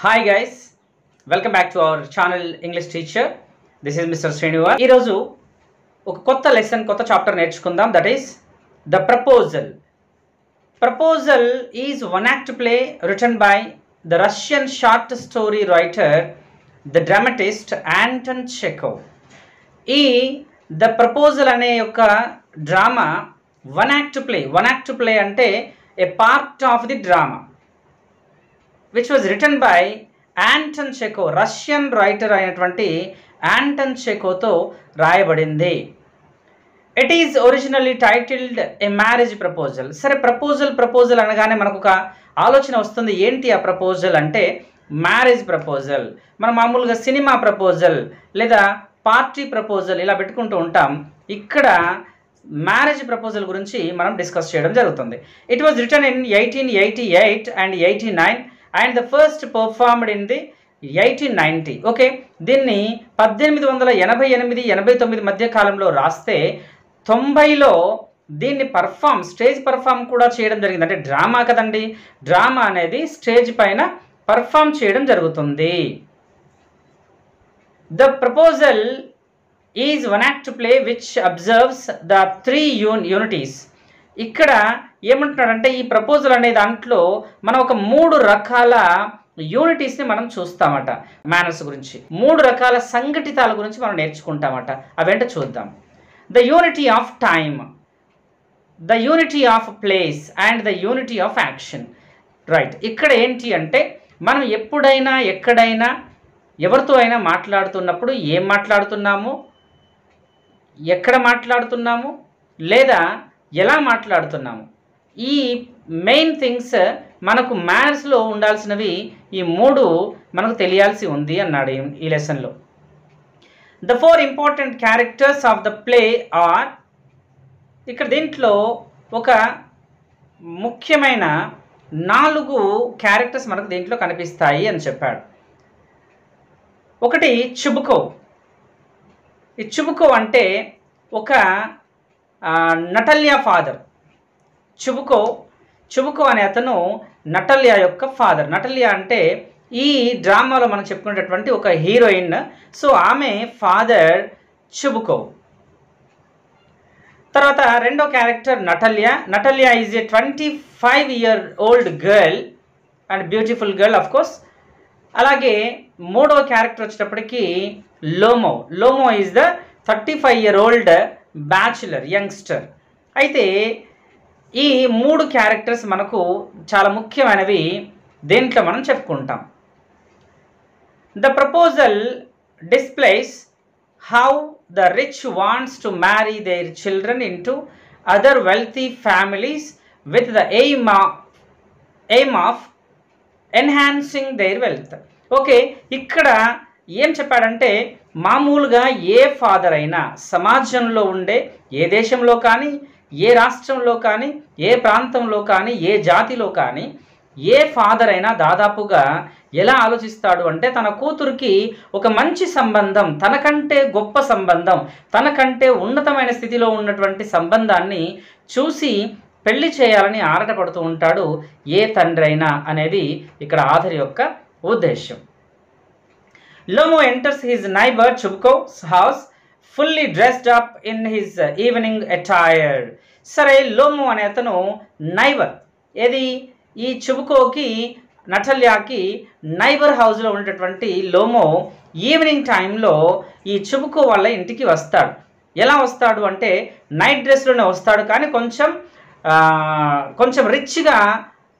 Hi guys, welcome back to our channel English Teacher. This is Mr. Srinivas. ఈ రోజు ఒక కొత్త lesson కొత్త చాప్టర్ నేర్చుకుందాం. That is the proposal. Proposal is one act play written by the Russian short story writer the dramatist Anton Chekhov. ఈ the proposal అనే యొక్క drama one act play అంటే a part of the drama which was written by Anton Chekhov, Russian writer అయినటువంటి Anton చెకోవ్తో రాయబడింది. It is originally titled a marriage proposal. సరే, proposal అనగానే మనకు ఒక ఆలోచన వస్తుంది, ఏంటి ఆ ప్రపోజల్ అంటే మ్యారేజ్ ప్రపోజల్. మనం మామూలుగా సినిమా ప్రపోజల్ లేదా పార్టీ ప్రపోజల్ ఇలా పెట్టుకుంటూ ఉంటాం. ఇక్కడ మ్యారేజ్ ప్రపోజల్ గురించి మనం డిస్కస్ చేయడం జరుగుతుంది. It was return in 1888 and 89 and the first performed in the 1890. Okay, దీన్ని 1888-89 మధ్య కాలంలో రాస్తే 90లో దీన్ని స్టేజ్ పర్ఫామ్ కూడా చేయడం జరిగింది. అంటే డ్రామా కదండి, డ్రామా అనేది స్టేజ్ పైన పర్ఫామ్ చేయడం జరుగుతుంది. The proposal is one act play which absorbs the 3 యూనిటీస్. ఇక్కడ ఏమంటున్నాడంటే ఈ ప్రపోజల్ అనే దాంట్లో మనం ఒక 3 రకాల యూనిటీస్ని మనం చూస్తామట. మేనర్స్ గురించి 3 రకాల సంఘటితాల గురించి మనం నేర్చుకుంటామట. అవేంటో చూద్దాం. The unity of time, the unity of place and the unity of action. Right, ఇక్కడ ఏంటి అంటే మనం ఎప్పుడైనా ఎక్కడైనా ఎవరితో అయినా మాట్లాడుతున్నప్పుడు ఏం మాట్లాడుతున్నాము, ఎక్కడ మాట్లాడుతున్నాము, లేదా ఎలా మాట్లాడుతున్నాము, ఈ మెయిన్ థింగ్స్ మనకు మ్యాథ్స్లో ఉండాల్సినవి ఈ 3 మనకు తెలియాల్సి ఉంది అన్నాడు ఈ లెసన్లో. The 4 important characters of the play are, ఇక్కడ దీంట్లో ఒక ముఖ్యమైన 4 క్యారెక్టర్స్ మనకు దీంట్లో కనిపిస్తాయి అని చెప్పాడు. ఒకటి చుబుకోవ్. ఈ చుబుకోవ్ అంటే ఒక నటల్యా ఫాదర్. చుబుకోవ్ అనే అతను నటల్యా యొక్క ఫాదర్. నటల్యా అంటే ఈ డ్రామాలో మనం చెప్పుకునేటటువంటి ఒక హీరోయిన్. సో ఆమె ఫాదర్ చుబుకోవ్. తర్వాత రెండో character Natalya is a 25-year-old girl and beautiful girl of course. అలాగే మూడో క్యారెక్టర్ వచ్చేటప్పటికి Lomo is the 35-year-old bachelor youngster. అయితే ఈ 3 క్యారెక్టర్స్ మనకు చాలా ముఖ్యమైనవి, దేంట్లో మనం చెప్పుకుంటాం. The proposal displays how the rich wants to marry their children in to other wealthy families with the aim of enhancing their wealth. Okay, ఇక్కడ ఏం చెప్పాడంటే మామూలుగా ఏ ఫాదర్ అయినా సమాజంలో ఉండే ఏ దేశంలో కానీ, ఏ రాష్ట్రంలో కానీ, ఏ ప్రాంతంలో కానీ, ఏ జాతిలో కానీ ఏ ఫాదర్ అయినా దాదాపుగా ఎలా ఆలోచిస్తాడు అంటే తన కూతురికి ఒక మంచి సంబంధం, తనకంటే గొప్ప సంబంధం, తనకంటే ఉన్నతమైన స్థితిలో ఉన్నటువంటి సంబంధాన్ని చూసి పెళ్లి చేయాలని ఆరాటపడుతూ ఉంటాడు ఏ తండ్రి అయినా అనేది ఇక్కడ ఆథర్ యొక్క ఉద్దేశం. Lomo enters his neighbor Chubukov's house fully dressed up in his evening attire. సరే, లోమో అనే అతను నైబర్. ఏది ఈ చుబుకోవ్కి నటల్యాకి నైబర్ హౌస్లో ఉండేటటువంటి లోమో ఈవినింగ్ టైంలో ఈ చుబుకోవ్ వాళ్ళ ఇంటికి వస్తాడు. ఎలా వస్తాడు అంటే నైట్ డ్రెస్లోనే వస్తాడు, కానీ కొంచెం రిచ్గా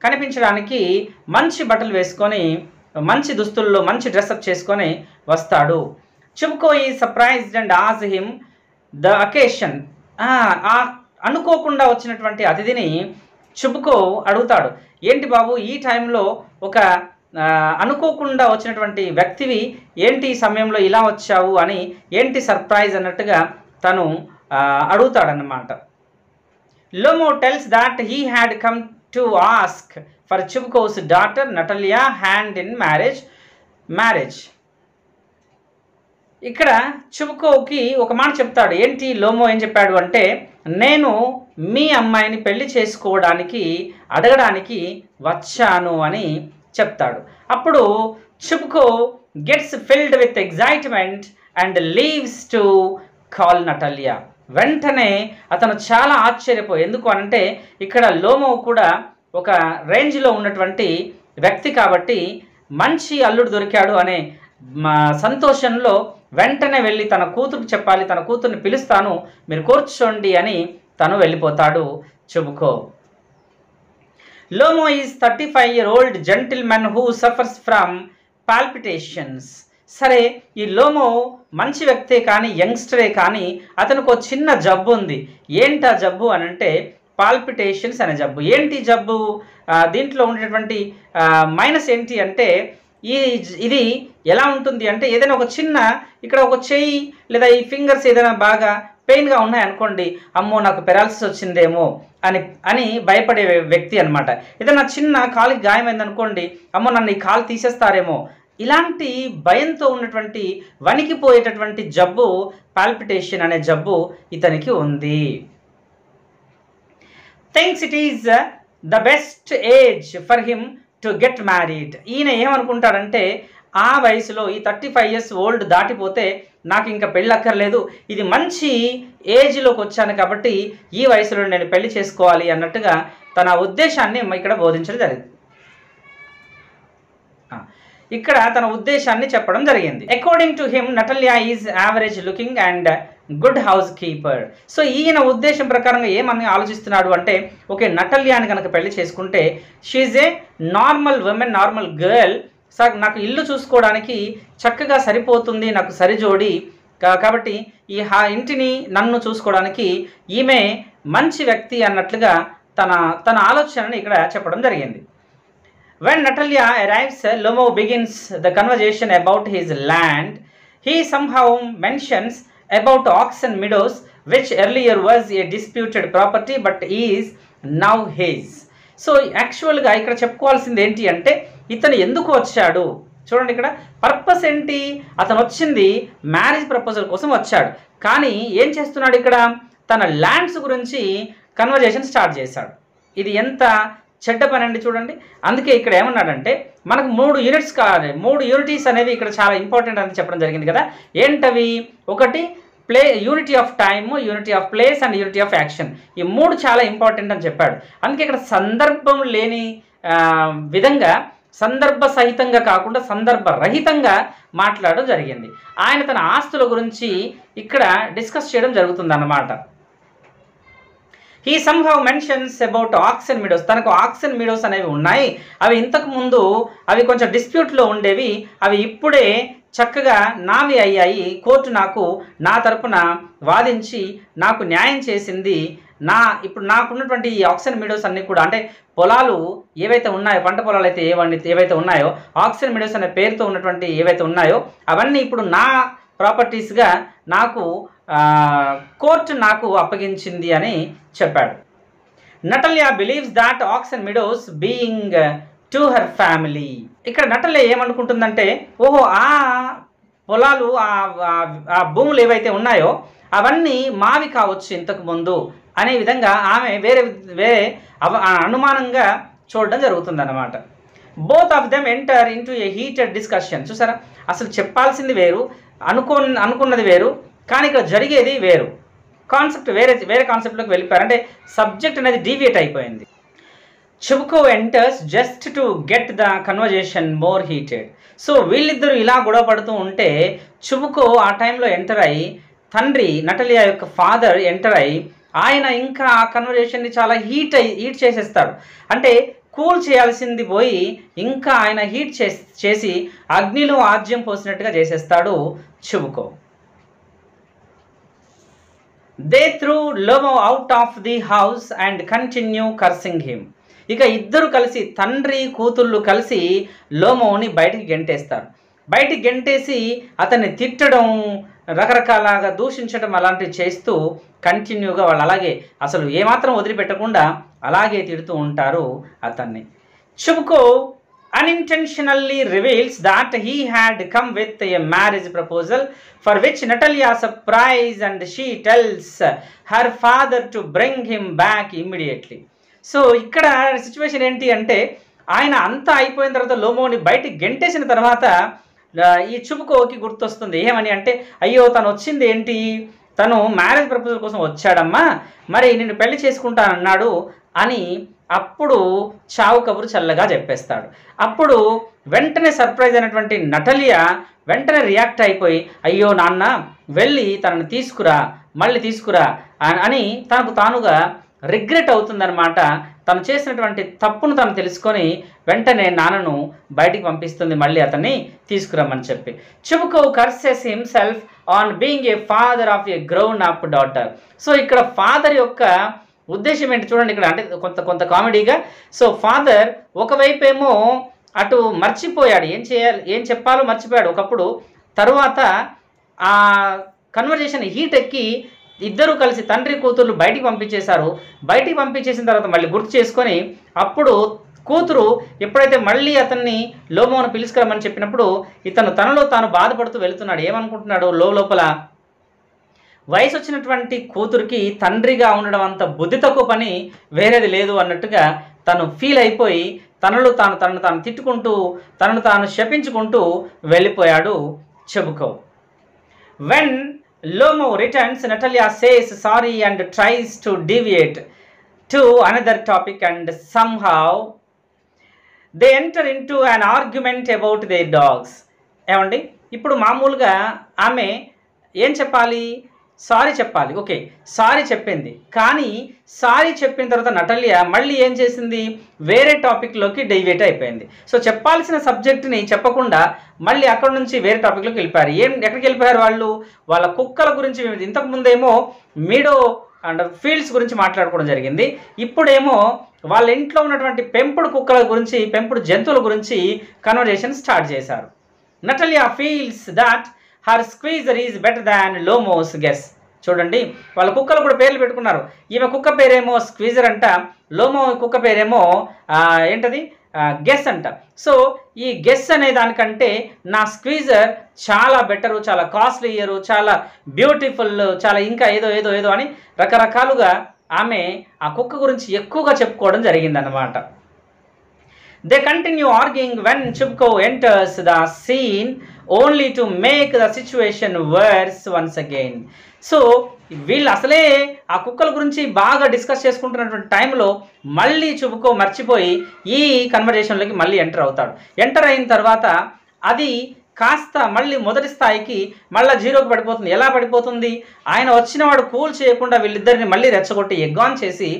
కనిపించడానికి మంచి బట్టలు వేసుకొని, మంచి దుస్తుల్లో మంచి డ్రెస్అప్ చేసుకొని వస్తాడు. చుబుకోవ్ ఈ surprised and asked him the occasion. అనుకోకుండా వచ్చినటువంటి అతిథిని చుబుకోవ్ అడుగుతాడు, ఏంటి బాబు ఈ టైంలో ఒక అనుకోకుండా వచ్చినటువంటి వ్యక్తివి, ఏంటి ఈ సమయంలో ఇలా వచ్చావు అని, ఏంటి సర్ప్రైజ్ అన్నట్టుగా తను అడుగుతాడన్నమాట. Lomo tells that he had come to ask for Chubukov's daughter Natalia hand in marriage. ఇక్కడ చుబుకోవ్కి ఒక మాట చెప్తాడు. ఏంటి లోమో ఏం చెప్పాడు అంటే, నేను మీ అమ్మాయిని పెళ్లి చేసుకోవడానికి అడగడానికి వచ్చాను అని చెప్తాడు. అప్పుడు Chubko gets filled with excitement and leaves to call Natalia. వెంటనే అతను చాలా ఆశ్చర్యపోయి, ఎందుకు అనంటే ఇక్కడ లోమో కూడా ఒక రేంజ్లో ఉన్నటువంటి వ్యక్తి కాబట్టి మంచి అల్లుడు దొరికాడు అనే సంతోషంలో వెంటనే వెళ్ళి తన కూతురు చెప్పాలి, తన కూతుర్ని పిలుస్తాను, మీరు కూర్చోండి అని తను వెళ్ళిపోతాడు Chubukov. Lomo is 35-year-old gentleman who suffers from palpitations. సరే, ఈ లోమో మంచి వ్యక్తే కానీ యంగ్స్టరే కానీ అతనికి ఒక చిన్న జబ్బు ఉంది. ఏంటి ఆ జబ్బు అని అంటే పాల్పిటేషన్స్ అనే జబ్బు. ఏంటి జబ్బు? దీంట్లో ఉండేటువంటి మైనస్ ఏంటి అంటే ఇది ఎలా ఉంటుంది అంటే ఏదైనా ఒక చిన్న ఇక్కడ ఒక చెయ్యి లేదా ఈ ఫింగర్స్ ఏదైనా బాగా పెయిన్గా ఉన్నాయనుకోండి, అమ్మో నాకు పెరాలసిస్ వచ్చిందేమో అని భయపడే వ్యక్తి అనమాట. ఏదైనా చిన్న కాలుకి గాయమైందనుకోండి, అమ్మో నన్ను ఈ కాలు తీసేస్తారేమో, ఇలాంటి భయంతో ఉన్నటువంటి వణికిపోయేటటువంటి జబ్బు పాల్పిటేషన్ అనే జబ్బు ఇతనికి ఉంది. Thinks it is the best age for him to get married. ఈయన ఏమనుకుంటాడంటే ఆ వయసులో ఈ 35 years ఓల్డ్ దాటిపోతే నాకు ఇంకా పెళ్ళక్కర్లేదు, ఇది మంచి ఏజ్లోకి వచ్చాను కాబట్టి ఈ వయసులో నేను పెళ్లి చేసుకోవాలి అన్నట్టుగా తన ఉద్దేశాన్ని ఇక్కడ బోధించడం జరిగింది. ఇక్కడ తన ఉద్దేశాన్ని చెప్పడం జరిగింది. According to him Natalya is average looking and good housekeeper. So ఈయన ఉద్దేశం ప్రకారంగా ఏమని ఆలోచిస్తున్నాడు అంటే, ఓకే నటల్యాని కనుక పెళ్లి చేసుకుంటే she a normal woman, normal girl, నాకు ఇల్లు చూసుకోవడానికి చక్కగా సరిపోతుంది, నాకు సరిజోడి కాబట్టి ఈ ఇంటిని నన్ను చూసుకోవడానికి ఈమె మంచి వ్యక్తి అన్నట్లుగా తన ఆలోచనని ఇక్కడ చెప్పడం జరిగింది. When Natalia arrives, Lomo begins the conversation about his land. He somehow mentions about Oxen Meadows, which earlier was a disputed property but is now his. So యాక్చువల్గా ఇక్కడ చెప్పుకోవాల్సింది ఏంటి అంటే ఇతను ఎందుకు వచ్చాడు చూడండి. ఇక్కడ పర్పస్ ఏంటి? అతను వచ్చింది మ్యారేజ్ ప్రపోజల్ కోసం వచ్చాడు, కానీ ఏం చేస్తున్నాడు ఇక్కడ తన ల్యాండ్స్ గురించి కన్వర్జేషన్ స్టార్ట్ చేశాడు. ఇది ఎంత చెడ్డ పని అండి చూడండి. అందుకే ఇక్కడ ఏమన్నాడంటే మనకు 3 యూనిట్స్ కావాలి, 3 యూనిటీస్ అనేవి ఇక్కడ చాలా ఇంపార్టెంట్ అని చెప్పడం జరిగింది కదా. ఏంటవి? ఒకటి unity of time, unity of place and unity of action. ఈ 3 చాలా ఇంపార్టెంట్ అని చెప్పాడు. అందుకే ఇక్కడ సందర్భం లేని విధంగా సందర్భ సహితంగా కాకుండా సందర్భ రహితంగా మాట్లాడడం జరిగింది. ఆయన తన ఆస్తుల గురించి ఇక్కడ డిస్కస్ చేయడం జరుగుతుంది అన్నమాట. He somehow mentions about axon meadows. తనకు ఆక్సన్ మీడోస్ అనేవి ఉన్నాయి, అవి ఇంతకు ముందు అవి కొంచెం డిస్ప్యూట్లో ఉండేవి, అవి ఇప్పుడే చక్కగా నావి అయ్యాయి. కోర్టు నా తరపున వాదించి నాకు న్యాయం చేసింది. ఇప్పుడు నాకున్నటువంటి ఈ ఆక్సన్ మీడోస్ అన్నీ కూడా అంటే పొలాలు ఏవైతే ఉన్నాయో, పంట పొలాలు అయితే ఏవైతే ఉన్నాయో, ఆక్సన్ మీడోస్ అనే పేరుతో ఉన్నటువంటి ఏవైతే ఉన్నాయో అవన్నీ ఇప్పుడు నా ప్రాపర్టీస్గా కోర్టు నాకు అప్పగించింది అని చెప్పాడు. Natalya believes that Oxen Meadows being to her family. ఇక్కడ నటల్యా ఏమనుకుంటుందంటే ఓహో ఆ పొలాలు ఆ భూములు ఏవైతే ఉన్నాయో అవన్నీ మావి కావచ్చు ఇంతకు ముందు అనే విధంగా ఆమె వేరే అనుమానంగా చూడడం జరుగుతుందన్నమాట. Both of them enter in to A heated discussion. చూసారా, అసలు చెప్పాల్సింది వేరు, అనుకున్నది వేరు, కానీ ఇక్కడ జరిగేది వేరు. కాన్సెప్ట్ వేరే కాన్సెప్ట్లోకి వెళ్ళిపోయారు. అంటే సబ్జెక్ట్ అనేది డీవియేట్ అయిపోయింది. Chubukov enters just to get the conversation more heated. So వీళ్ళిద్దరూ ఇలా గొడవ పడుతూ ఉంటే చుబుకో ఆ టైంలో ఎంటర్ అయ్యి, తండ్రి నటలియా యొక్క ఫాదర్ ఎంటర్ అయ్యి ఆయన ఇంకా ఆ కన్వర్జేషన్ని చాలా హీట్ చేసేస్తాడు. అంటే కూల్ చేయాల్సింది పోయి ఇంకా ఆయన హీట్ చేసి అగ్నిలో ఆజ్యం పోసినట్టుగా చేసేస్తాడు Chubukov. They threw Lomo out of the house and continue cursing him. ఇక ఇద్దరు కలిసి తండ్రి కూతుళ్ళు కలిసి లోమోని బయటికి గెంటేస్తారు. బయటికి గెంటేసి అతన్ని తిట్టడం, రకరకాలుగా దూషించడం అలాంటివి చేస్తూ కంటిన్యూగా వాళ్ళు అలాగే అసలు ఏమాత్రం వదిలిపెట్టకుండా అలాగే తిడుతూ ఉంటారు అతన్ని. చుబుకో unintentionally reveals that he had come with a marriage proposal for which Natalia surprised and she tells her father to bring him back immediately. So ఇక్కడ సిచ్యువేషన్ ఏంటి అంటే ఆయన అంతా అయిపోయిన తర్వాత లోమోని బయటికి గెంటేసిన తర్వాత ఈ చుబుకోకి గుర్తొస్తుంది. ఏమని అంటే, అయ్యో తను వచ్చింది ఏంటి, తను మ్యారేజ్ ప్రపోజల్ కోసం వచ్చాడమ్మా, మరి నిన్ను పెళ్లి చేసుకుంటానన్నాడు అని అప్పుడు చావు కబురు చల్లగా చెప్పేస్తాడు. అప్పుడు వెంటనే సర్ప్రైజ్ అయినటువంటి నటలియా వెంటనే రియాక్ట్ అయిపోయి, అయ్యో నాన్న వెళ్ళి తనని తీసుకురా, మళ్ళీ తీసుకురా అని తనకు తానుగా రిగ్రెట్ అవుతుందన్నమాట. తను చేసినటువంటి తప్పును తను తెలుసుకొని వెంటనే నాన్నను బయటికి పంపిస్తుంది, మళ్ళీ అతన్ని తీసుకురమ్మని చెప్పి. Chubukov curses himself on being a father of a grown up daughter. So ఇక్కడ ఫాదర్ యొక్క ఉద్దేశం ఏంటి చూడండి ఇక్కడ, అంటే కొంత కామెడీగా. సో ఫాదర్ ఒకవైపు ఏమో అటు మర్చిపోయాడు, ఏం చెప్పాలో మర్చిపోయాడు ఒకప్పుడు. తరువాత ఆ కన్వర్జేషన్ హీట్ ఎక్కి ఇద్దరూ కలిసి తండ్రి కూతుర్లు బయటికి పంపించేశారు. బయటికి పంపించేసిన తర్వాత మళ్ళీ గుర్తు చేసుకొని అప్పుడు కూతురు ఎప్పుడైతే మళ్ళీ అతన్ని లోమోను పిలుచుకురమ్మని చెప్పినప్పుడు ఇతను తనలో తాను బాధపడుతూ వెళుతున్నాడు. ఏమనుకుంటున్నాడు లోపల, వయసు వచ్చినటువంటి కూతురికి తండ్రిగా ఉండడం అంత బుద్ధి తక్కువ పని వేరేది లేదు అన్నట్టుగా తను ఫీల్ అయిపోయి తనను తాను తిట్టుకుంటూ తనను తాను శపించుకుంటూ వెళ్ళిపోయాడు Chubukov. When Lomo returns, Natalia says sorry and tries to deviate to another topic, and somehow they enter into an argument about their dogs. ఏమండి ఇప్పుడు మామూలుగా ఆమె ఏం చెప్పాలి, సారీ చెప్పాలి. ఓకే, సారీ చెప్పింది. కానీ సారీ చెప్పిన తర్వాత నటలియా మళ్ళీ ఏం చేసింది, వేరే టాపిక్లోకి డైవేట్ అయిపోయింది. సో చెప్పాల్సిన సబ్జెక్ట్ని చెప్పకుండా మళ్ళీ అక్కడ నుంచి వేరే టాపిక్లోకి వెళ్ళిపోయారు. ఎక్కడికి వెళ్ళిపోయారు వాళ్ళు, వాళ్ళ కుక్కల గురించి. ఇంతకుముందేమో మీడో అండ్ ఫీల్డ్స్ గురించి మాట్లాడుకోవడం జరిగింది. ఇప్పుడేమో వాళ్ళ ఇంట్లో ఉన్నటువంటి పెంపుడు కుక్కల గురించి, పెంపుడు జంతువుల గురించి కన్వర్జేషన్ స్టార్ట్ చేశారు. Natalia feels that her Squeezer is better than Lomo's Guess. చూడండి, వాళ్ళ కుక్కలు కూడా పేర్లు పెట్టుకున్నారు. ఈమె కుక్క పేరేమో స్క్వీజర్ అంట, లోమో కుక్క పేరేమో ఏంటది గెస్ అంట. సో ఈ గెస్ అనే దానికంటే నా స్క్వీజర్ చాలా బెటరు, చాలా కాస్ట్లీ ఇయరు, చాలా బ్యూటిఫుల్, చాలా ఇంకా ఏదో అని రకరకాలుగా ఆమె ఆ కుక్క గురించి ఎక్కువగా చెప్పుకోవడం జరిగిందన్నమాట. They continue arguing when Chubko enters the scene only to make the situation worse once again. So వీళ్ళు అసలే ఆ కుక్కల గురించి బాగా డిస్కస్ చేసుకుంటున్నటువంటి టైంలో మళ్ళీ చుబుకో మర్చిపోయి ఈ కన్వర్జేషన్లోకి మళ్ళీ ఎంటర్ అవుతాడు. ఎంటర్ అయిన తర్వాత అది కాస్త మళ్ళీ మొదటి స్థాయికి మళ్ళీ జీరోకి పడిపోతుంది. ఎలా పడిపోతుంది, ఆయన వచ్చినవాడు కూల్ చేయకుండా వీళ్ళిద్దరిని మళ్ళీ రెచ్చగొట్టి ఎగ్గాన్ చేసి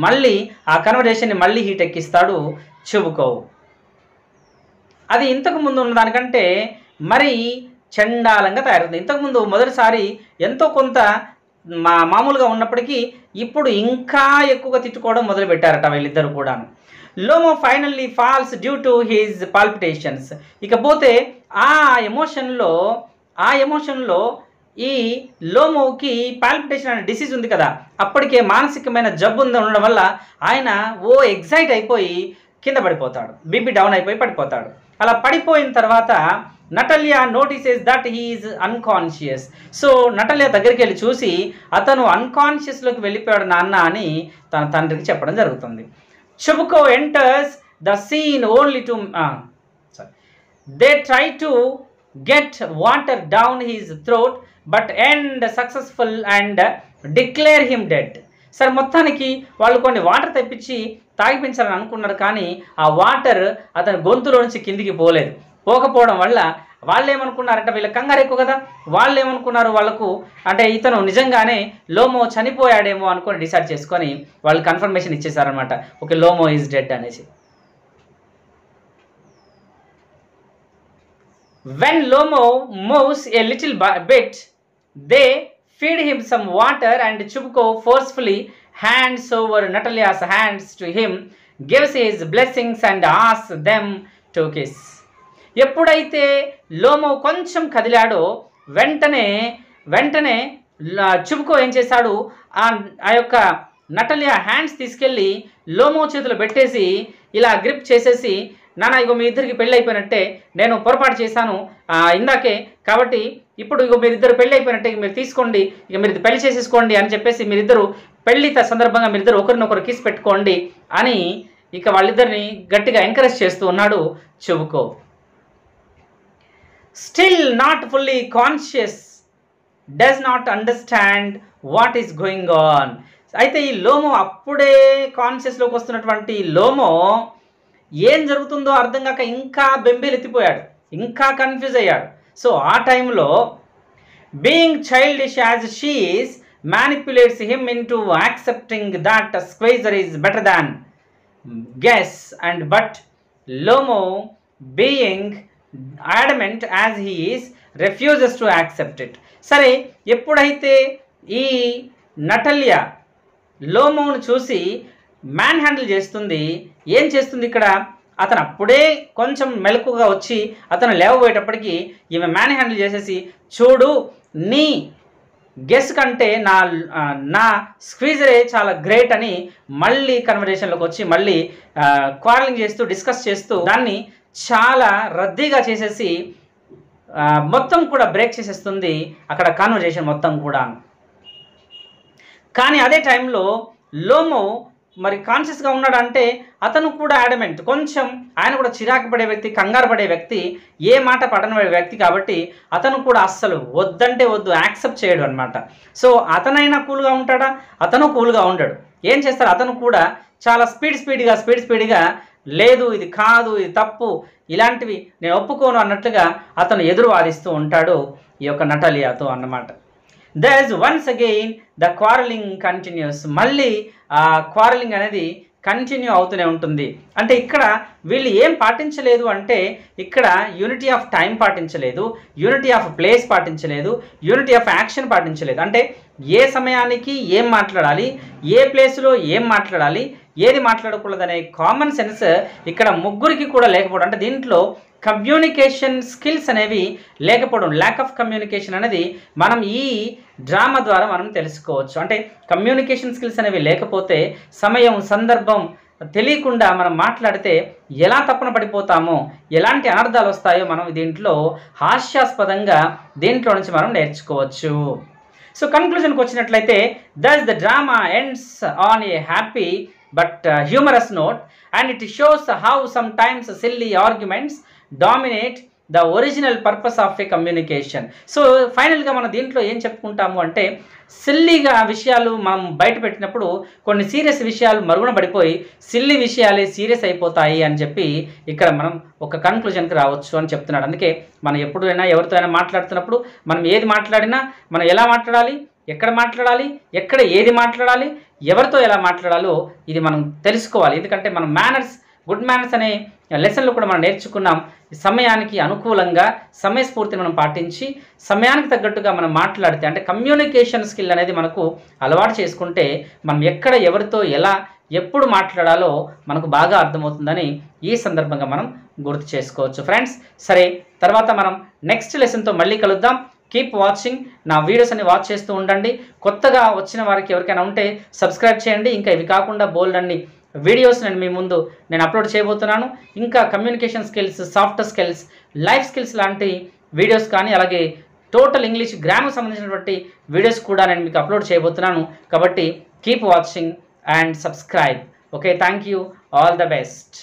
మళ్ళీ ఆ కన్వర్జేషన్ని మళ్ళీ హీట్ ఎక్కిస్తాడు చుబుకో. అది ఇంతకు ముందు ఉన్న దానికంటే మరి చండాలంగా తయారవుతుంది. ఇంతకుముందు మొదటిసారి ఎంతో కొంత మామూలుగా ఉన్నప్పటికీ ఇప్పుడు ఇంకా ఎక్కువగా తిట్టుకోవడం మొదలుపెట్టారట వీళ్ళిద్దరు కూడా. లోమో finally falls due to his palpitations. ఇకపోతే ఆ ఎమోషన్లో ఈ లోమోకి పాల్పిటేషన్ అనే డిసీజ్ ఉంది కదా, అప్పటికే మానసికమైన జబ్బు ఉండడం వల్ల ఆయన ఎగ్జైట్ అయిపోయి కింద పడిపోతాడు, బీపీ డౌన్ అయిపోయి పడిపోతాడు. అలా పడిపోయిన తర్వాత Natalia notices that he is unconscious. So Natalia దగ్గరికి వెళ్ళి చూసి అతను అన్కాన్షియస్లోకి వెళ్ళిపోయాడు నాన్న అని తన తండ్రికి చెప్పడం జరుగుతుంది. Chubukov enters the scene only to they try to get water down his throat but end successful and declare him dead. సరే, మొత్తానికి వాళ్ళు కొన్ని వాటర్ తెప్పించి తాగిపించాలని అనుకున్నారు, కానీ ఆ వాటర్ అతని గొంతులో నుంచి కిందికి పోకపోవడం వల్ల వాళ్ళు ఏమనుకున్నారంటే, వీళ్ళ కంగారు ఎక్కువ కదా, వాళ్ళు ఏమనుకున్నారు, వాళ్ళకు అంటే ఇతను నిజంగానే లోమో చనిపోయాడేమో అనుకొని డిసైడ్ చేసుకొని వాళ్ళు కన్ఫర్మేషన్ ఇచ్చేసారనమాట. ఓకే, లోమో ఈజ్ డెడ్ అనేసి. When Lomo moves a little bit, they feed him some water and Chubko forcefully hands over Natalia's hands to him, gives his blessings and asks them to kiss. ఎప్పుడైతే Lomo కొంచెం కదిలాడో వెంటనే చుబుకో ఏం చేశాడు, ఆ యొక్క నటలియా hands తీసుకెళ్ళి Lomo చేతులు పెట్టేసి ఇలా గ్రిప్ చేసేసి, నాన్న ఇగో మీ ఇద్దరికి పెళ్ళి అయిపోయినట్టే, నేను పొరపాటు చేశాను ఇందాకే, కాబట్టి ఇప్పుడు ఇగో మీరిద్దరు పెళ్ళి అయిపోయినట్టే, మీరు తీసుకోండి, ఇక మీరు పెళ్లి చేసేసుకోండి అని చెప్పేసి మీరిద్దరు పెళ్లి సందర్భంగా మీరిద్దరు ఒకరినొకరు కిస్ పెట్టుకోండి అని ఇక వాళ్ళిద్దరిని గట్టిగా ఎంకరేజ్ చేస్తూ ఉన్నాడు Chubukov. Still not fully conscious, does not understand what is going on. అయితే ఈ లోమో అప్పుడే కాన్షియస్లోకి వస్తున్నటువంటి లోమో ఏం జరుగుతుందో అర్థం కాక ఇంకా బెంబేలెత్తిపోయాడు, ఇంకా కన్ఫ్యూజ్ అయ్యాడు. సో ఆ టైంలో being childish as she is manipulates him into accepting that Squeezer is better than Guess, and but Lomo, being adamant as he is, refuses to accept it. సరే, ఎప్పుడైతే ఈ నటల్య లోమోను చూసి మ్యాన్ హ్యాండిల్ చేస్తుంది, ఏం చేస్తుంది ఇక్కడ, అతను అప్పుడే కొంచెం మెలకుగా వచ్చి అతను లేవబోయేటప్పటికి ఈమె మ్యాన్ హ్యాండిల్ చేసేసి, చూడు నీ గెస్ కంటే నా స్క్వీజరే చాలా గ్రేట్ అని మళ్ళీ కన్వర్జేషన్లోకి వచ్చి మళ్ళీ క్వారలింగ్ చేస్తూ డిస్కస్ చేస్తూ దాన్ని చాలా రద్దీగా చేసేసి మొత్తం కూడా బ్రేక్ చేసేస్తుంది అక్కడ కాన్వర్జేషన్ మొత్తం కూడా. కానీ అదే టైంలో లోమో మరి కాన్షియస్గా ఉన్నాడంటే అతను కూడా యాడమెంట్, కొంచెం ఆయన కూడా చిరాకు పడే వ్యక్తి, కంగారు పడే వ్యక్తి, ఏ మాట పడని వ్యక్తి కాబట్టి అతను కూడా అస్సలు వద్దంటే వద్దు, యాక్సెప్ట్ చేయడు అనమాట. సో అతనైనా కూల్గా ఉంటాడా, అతను కూల్గా ఉండడు. ఏం చేస్తాడు, అతను కూడా చాలా స్పీడ్గా లేదు ఇది కాదు, ఇది తప్పు, ఇలాంటివి నేను ఒప్పుకోను అన్నట్లుగా అతను ఎదురు వాదిస్తూ ఉంటాడు ఈ యొక్క నటాలియాతో అన్నమాట. Thus once again the quarreling continues. మళ్ళీ ఆ క్వారలింగ్ అనేది కంటిన్యూ అవుతూనే ఉంటుంది. అంటే ఇక్కడ వీళ్ళు ఏం పాటించలేదు అంటే ఇక్కడ యూనిటీ ఆఫ్ టైం పాటించలేదు, యూనిటీ ఆఫ్ ప్లేస్ పాటించలేదు, యూనిటీ ఆఫ్ యాక్షన్ పాటించలేదు. అంటే ఏ సమయానికి ఏం మాట్లాడాలి, ఏ ప్లేస్లో ఏం మాట్లాడాలి, ఏది మాట్లాడకూడదనే కామన్ సెన్స్ ఇక్కడ ముగ్గురికి కూడా లేకపోవడం. అంటే దీంట్లో కమ్యూనికేషన్ స్కిల్స్ అనేవి లేకపోవడం, ల్యాక్ ఆఫ్ కమ్యూనికేషన్ అనేది మనం ఈ డ్రామా ద్వారా మనం తెలుసుకోవచ్చు. అంటే కమ్యూనికేషన్ స్కిల్స్ అనేవి లేకపోతే సమయం సందర్భం తెలియకుండా మనం మాట్లాడితే ఎలా తప్పున పడిపోతామో, ఎలాంటి అనర్థాలు వస్తాయో మనం దీంట్లో హాస్యాస్పదంగా దీంట్లో నుంచి మనం నేర్చుకోవచ్చు. సో కన్క్లూజన్కి వచ్చినట్లయితే thus the drama ends on a happy but humorous note and it shows how sometimes silly arguments dominate the original purpose of a communication. So ఫైనల్గా మనం దీంట్లో ఏం చెప్పుకుంటాము అంటే సిల్లీగా విషయాలు మనం బయట పెట్టినప్పుడు కొన్ని సీరియస్ విషయాలు మరుగున పడిపోయి సిల్లీ విషయాలే సీరియస్ అయిపోతాయి అని చెప్పి ఇక్కడ మనం ఒక కన్క్లూజన్కి రావచ్చు అని చెప్తున్నాడు. అందుకే మనం ఎప్పుడైనా ఎవరితో అయినా మాట్లాడుతున్నప్పుడు మనం ఏది మాట్లాడినా మనం ఎలా మాట్లాడాలి, ఎక్కడ మాట్లాడాలి, ఎక్కడ ఏది మాట్లాడాలి, ఎవరితో ఎలా మాట్లాడాలో ఇది మనం తెలుసుకోవాలి. ఎందుకంటే మనం గుడ్ మేనర్స్ అనే లెసన్లో కూడా మనం నేర్చుకున్నాం. సమయానికి అనుకూలంగా సమయస్ఫూర్తిని మనం పాటించి సమయానికి తగ్గట్టుగా మనం మాట్లాడితే, అంటే కమ్యూనికేషన్ స్కిల్ అనేది మనకు అలవాటు చేసుకుంటే మనం ఎక్కడ ఎవరితో ఎలా ఎప్పుడు మాట్లాడాలో మనకు బాగా అర్థమవుతుందని ఈ సందర్భంగా మనం గుర్తు చేసుకోవచ్చు ఫ్రెండ్స్. సరే, తర్వాత మనం నెక్స్ట్ లెసన్తో మళ్ళీ కలుద్దాం. కీప్ వాచింగ్, నా వీడియోస్ అన్ని వాచ్ చేస్తూ ఉండండి. కొత్తగా వచ్చిన వారికి ఎవరికైనా ఉంటే సబ్స్క్రైబ్ చేయండి. ఇంకా ఇవి కాకుండా బోల్డ్ అన్ని వీడియోస్ నేను అప్లోడ్ చేయబోతున్నాను. ఇంకా communication skills, soft skills, life skills లాంటి వీడియోస్ కానీ అలాగే టోటల్ ఇంగ్లీష్ గ్రామర్ సంబంధించినటువంటి వీడియోస్ కూడా నేను మీకు అప్లోడ్ చేయబోతున్నాను. కాబట్టి keep watching and subscribe. Okay, thank you, all the best.